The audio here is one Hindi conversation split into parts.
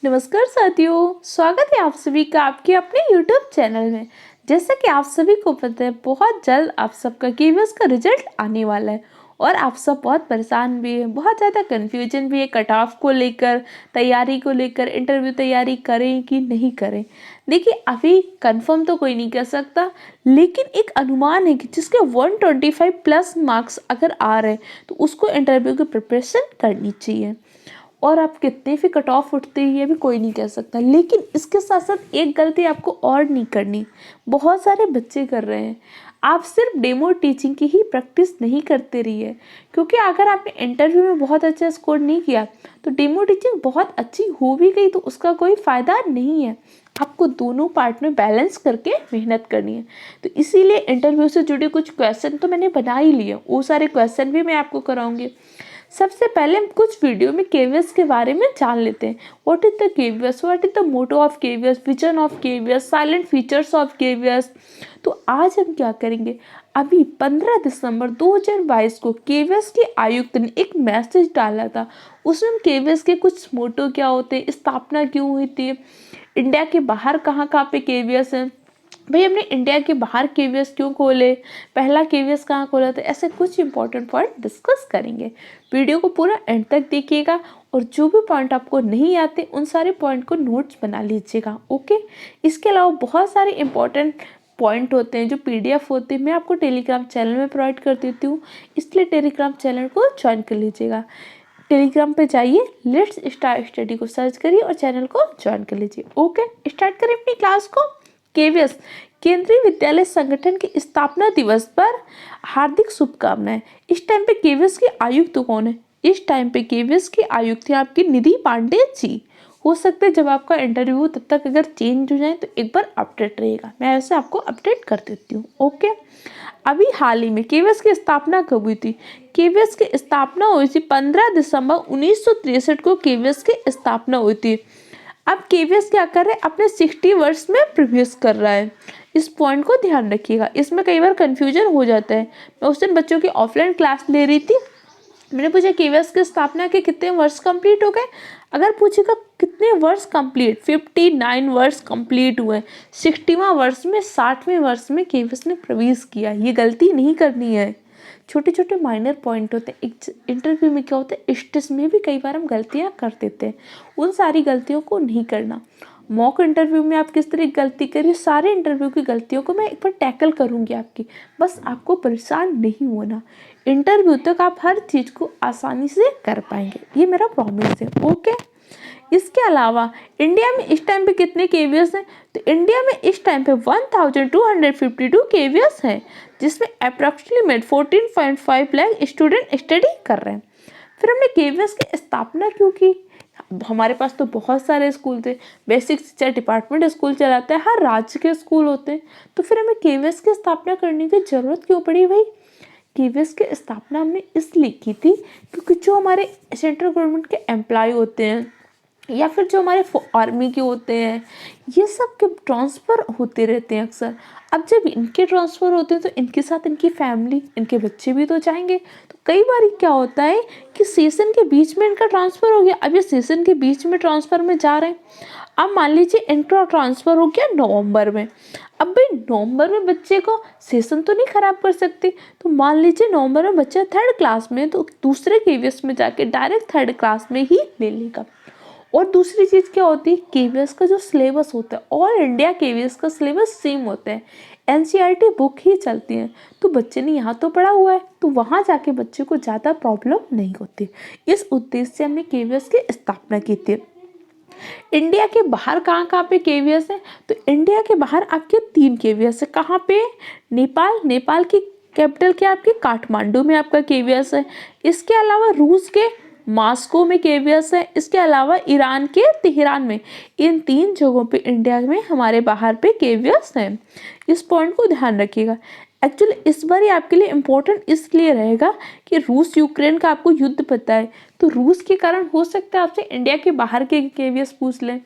नमस्कार साथियों, स्वागत है आप सभी का आपके अपने YouTube चैनल में। जैसा कि आप सभी को पता है, बहुत जल्द आप सबका केवीएस का रिजल्ट आने वाला है और आप सब बहुत परेशान भी हैं, बहुत ज़्यादा कन्फ्यूजन भी है कट ऑफ को लेकर, तैयारी को लेकर, इंटरव्यू तैयारी करें कि नहीं करें। देखिए, अभी कंफर्म तो कोई नहीं कर सकता, लेकिन एक अनुमान है कि जिसके 125 प्लस मार्क्स अगर आ रहे हैं तो उसको इंटरव्यू की प्रिपरेशन करनी चाहिए। और आप कितने भी कट ऑफ उठते हैं ये भी कोई नहीं कह सकता, लेकिन इसके साथ साथ एक गलती आपको और नहीं करनी, बहुत सारे बच्चे कर रहे हैं। आप सिर्फ डेमो टीचिंग की ही प्रैक्टिस नहीं करते रहिए, क्योंकि अगर आपने इंटरव्यू में बहुत अच्छा स्कोर नहीं किया तो डेमो टीचिंग बहुत अच्छी हो भी गई तो उसका कोई फ़ायदा नहीं है। आपको दोनों पार्ट में बैलेंस करके मेहनत करनी है। तो इसीलिए इंटरव्यू से जुड़े कुछ क्वेश्चन तो मैंने बना ही लिए, वो सारे क्वेश्चन भी मैं आपको कराऊंगी। सबसे पहले हम कुछ वीडियो में केवीएस के बारे में जान लेते हैं। What is the KVS, what is the motto of KVS, vision of KVS, silent features of KVS. तो आज हम क्या करेंगे, अभी 15 दिसंबर 2022 को केवीएस के आयुक्त ने एक मैसेज डाला था। उसमें हम केवीएस के कुछ मोटो क्या होते हैं, स्थापना क्यों हुई थी, इंडिया के बाहर कहाँ कहाँ पे केवीएस है, भाई हमने इंडिया के बाहर केवीएस क्यों खोले, पहला केवीएस कहाँ खोला था, ऐसे कुछ इंपॉर्टेंट पॉइंट डिस्कस करेंगे। वीडियो को पूरा एंड तक देखिएगा और जो भी पॉइंट आपको नहीं आते उन सारे पॉइंट को नोट्स बना लीजिएगा, ओके। इसके अलावा बहुत सारे इंपॉर्टेंट पॉइंट होते हैं जो पीडीएफ होते हैं, मैं आपको टेलीग्राम चैनल में प्रोवाइड कर देती हूँ, इसलिए टेलीग्राम चैनल को ज्वाइन कर लीजिएगा। टेलीग्राम पे जाइए, लेट्स स्टार्ट स्टडी को सर्च करिए और चैनल को ज्वाइन कर लीजिए, ओके। स्टार्ट करें अपनी क्लास को। केवीएस केंद्रीय विद्यालय संगठन के स्थापना दिवस पर हार्दिक शुभकामनाएं। इस टाइम पे केवीएस के आयुक्त कौन है, इस टाइम पे केवीएस के आयुक्त है आपकी निधि पांडे जी। हो सकता है जब आपका इंटरव्यू तब तक अगर चेंज हो जाए तो एक बार अपडेट रहेगा, मैं ऐसे आपको अपडेट कर देती हूँ, ओके। अभी हाल ही में केवीएस की स्थापना कब हुई थी, केवीएस की स्थापना हुई थी 15 दिसंबर 1963 को केवीएस की स्थापना हुई थी। अब केवीएस क्या कर रहे हैं, अपने 60 वर्ष में प्रवेश कर रहा है। इस पॉइंट को ध्यान रखिएगा, इसमें कई बार कंफ्यूजन हो जाता है। मैं उस दिन बच्चों की ऑफलाइन क्लास ले रही थी, मैंने पूछा केवीएस की स्थापना के कितने वर्ष कंप्लीट हो गए। अगर पूछेगा कितने वर्ष कंप्लीट, 59 वर्ष कंप्लीट हुए, 60वां वर्ष में 60वें वर्ष में केवीएस ने प्रवेश किया। ये गलती नहीं करनी है, छोटे छोटे माइनर पॉइंट होते हैं। इंटरव्यू में क्या होता है, स्टेज में भी कई बार हम गलतियां कर देते हैं, उन सारी गलतियों को नहीं करना। मॉक इंटरव्यू में आप किस तरह की गलती करिए, सारे इंटरव्यू की गलतियों को मैं एक बार टैकल करूंगी आपकी, बस आपको परेशान नहीं होना। इंटरव्यू तक आप हर चीज़ को आसानी से कर पाएंगे, ये मेरा प्रॉमिस है, ओके। इसके अलावा इंडिया में इस टाइम पे कितने केवीएस हैं, तो इंडिया में इस टाइम पे 1252 केवीएस हैं, जिसमें अप्रॉक्सीमेट 14.5 लाख स्टूडेंट स्टडी कर रहे हैं। फिर हमने केवीएस की स्थापना क्यों की, हमारे पास तो बहुत सारे स्कूल थे, बेसिक शिक्षा डिपार्टमेंट स्कूल चलाता है, हर राज्य के स्कूल होते हैं, तो फिर हमें केवीएस की स्थापना करने की जरूरत क्यों पड़ी भाई। केवीएस की स्थापना हमने इसलिए की थी क्योंकि जो हमारे सेंट्रल गवर्नमेंट के एम्प्लॉय होते हैं या फिर जो हमारे आर्मी के होते हैं, ये सब के ट्रांसफ़र होते रहते हैं अक्सर। अब जब इनके ट्रांसफ़र होते हैं तो इनके साथ इनकी फैमिली, इनके बच्चे भी तो जाएंगे। तो कई बार क्या होता है कि सीज़न के बीच में इनका ट्रांसफ़र हो गया, अब ये सीज़न के बीच में ट्रांसफ़र में जा रहे हैं। अब मान लीजिए इनका ट्रांसफ़र हो गया नवंबर में, अब भाई नवंबर में बच्चे को सेशन तो नहीं ख़राब कर सकते, तो मान लीजिए नवंबर में बच्चा 3rd क्लास में, तो दूसरे केवीएस में जाके डायरेक्ट 3rd क्लास में ही ले लेगा। और दूसरी चीज़ क्या होती है, केवीएस का जो सिलेबस होता है, ऑल इंडिया केवीएस का सिलेबस सेम होता है, एनसीईआरटी बुक ही चलती है, तो बच्चे ने यहाँ तो पढ़ा हुआ है तो वहाँ जाके बच्चे को ज़्यादा प्रॉब्लम नहीं होती। इस उद्देश्य से हमने केवीएस की स्थापना की थी। इंडिया के बाहर कहाँ कहाँ पे केवीएस है, तो इंडिया के बाहर आपके 3 केवीएस है। कहाँ पे, नेपाल की कैपिटल क्या आपकी काठमांडू में आपका केवीएस है। इसके अलावा रूस के मॉस्को में केवीएस है, इसके अलावा ईरान के तेहरान में। इन 3 जगहों पे इंडिया में हमारे बाहर पे केवीएस है, इस पॉइंट को ध्यान रखिएगा। एक्चुअली इस बार ये आपके लिए इम्पोर्टेंट इसलिए रहेगा कि रूस यूक्रेन का आपको युद्ध पता है, तो रूस के कारण हो सकता है आपसे इंडिया के बाहर के केवीएस पूछ लें।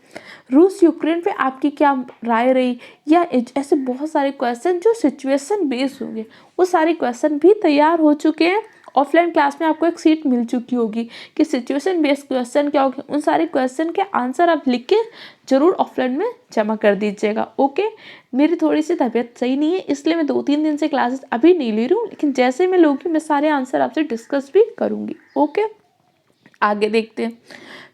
रूस यूक्रेन पे आपकी क्या राय रही, या ऐसे बहुत सारे क्वेश्चन जो सिचुएशन बेस्ड होंगे, वो सारे क्वेश्चन भी तैयार हो चुके हैं ऑफलाइन क्लास में आपको एक सीट मिल चुकी होगी कि सिचुएशन बेस्ड क्वेश्चन क्या होगी, उन सारे क्वेश्चन के आंसर आप लिख के ज़रूर ऑफलाइन में जमा कर दीजिएगा। ओके, मेरी थोड़ी सी तबीयत सही नहीं है, इसलिए मैं 2-3 दिन से क्लासेस अभी नहीं ले रही हूँ, लेकिन जैसे मैं लूँगी मैं सारे आंसर आपसे डिस्कस भी करूँगी। ओके, आगे देखते हैं।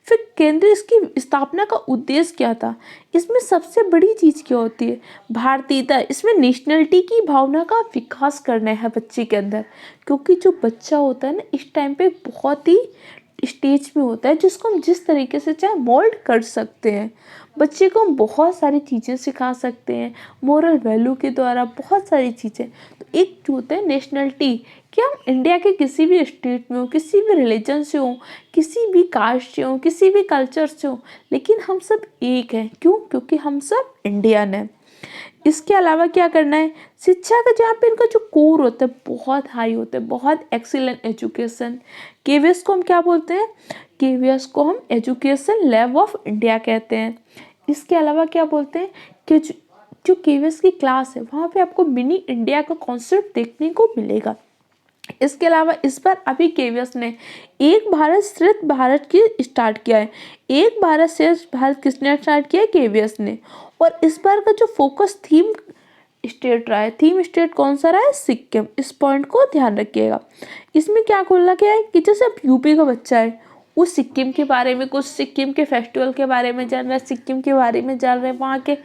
फिर केंद्र इसकी स्थापना का उद्देश्य क्या था? इसमें सबसे बड़ी चीज़ क्या होती है? भारतीयता, इसमें नेशनलिटी की भावना का विकास करना है बच्चे के अंदर, क्योंकि जो बच्चा होता है ना इस टाइम पे बहुत ही स्टेज में होता है जिसको हम जिस तरीके से चाहे मोल्ड कर सकते हैं। बच्चे को हम बहुत सारी चीज़ें सिखा सकते हैं मोरल वैल्यू के द्वारा, बहुत सारी चीज़ें। तो एक जो होता है नेशनलिटी, कि हम इंडिया के किसी भी स्टेट में हो, किसी भी रिलीजन से हो, किसी भी कास्ट से हो, किसी भी कल्चर से हो, लेकिन हम सब एक हैं। क्यों? क्योंकि हम सब इंडियन हैं। इसके अलावा क्या करना है? शिक्षा का जहाँ पे इनका जो कोर होता है बहुत हाई होता है, बहुत एक्सीलेंट एजुकेशन। केवीएस को हम क्या बोलते हैं? केवीएस को हम एजुकेशन लैब ऑफ इंडिया कहते हैं। इसके अलावा क्या बोलते हैं कि जो केवीएस की क्लास है वहाँ पे आपको मिनी इंडिया का कॉन्सेप्ट देखने को मिलेगा। इसके अलावा इस बार अभी केवीएस ने एक भारत श्रेष्ठ भारत की स्टार्ट किया है। एक भारत श्रेष्ठ भारत किसने स्टार्ट किया है? केवीएस ने। और इस बार का जो फोकस थीम स्टेट रहा है, थीम स्टेट कौन सा रहा है? सिक्किम। इस पॉइंट को ध्यान रखिएगा। इसमें क्या खोलना क्या है कि जैसे अब यूपी का बच्चा है वो सिक्किम के बारे में, कुछ सिक्किम के फेस्टिवल के बारे में जान रहा है, सिक्किम के बारे में जान रहा है, वहाँ के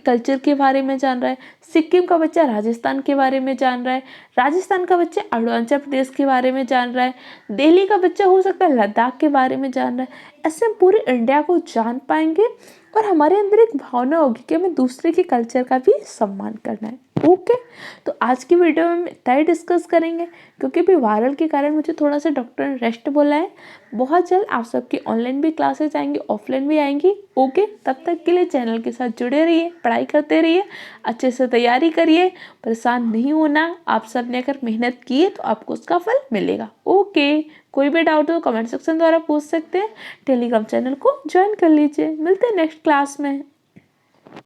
कल्चर के बारे में जान रहा है। सिक्किम का बच्चा राजस्थान के बारे में जान रहा है, राजस्थान का बच्चा अरुणाचल प्रदेश के बारे में जान रहा है, दिल्ली का बच्चा हो सकता है लद्दाख के बारे में जान रहा है। ऐसे हम पूरे इंडिया को जान पाएंगे और हमारे अंदर एक भावना होगी कि हमें दूसरे के कल्चर का भी सम्मान करना है। ओके, तो आज की वीडियो में इतना ही डिस्कस करेंगे, क्योंकि अभी वायरल के कारण मुझे थोड़ा सा डॉक्टर ने रेस्ट बोला है। बहुत जल्द आप सबकी ऑनलाइन भी क्लासेस आएंगी, ऑफलाइन भी आएंगी। ओके, तब तक के लिए चैनल के साथ जुड़े रहिए, पढ़ाई करते रहिए, अच्छे से तैयारी करिए, परेशान नहीं होना। आप सब ने अगर मेहनत की है तो आपको उसका फल मिलेगा। ओके, कोई भी डाउट हो कमेंट सेक्शन द्वारा पूछ सकते हैं। टेलीग्राम चैनल को ज्वाइन कर लीजिए। मिलते हैं नेक्स्ट क्लास में।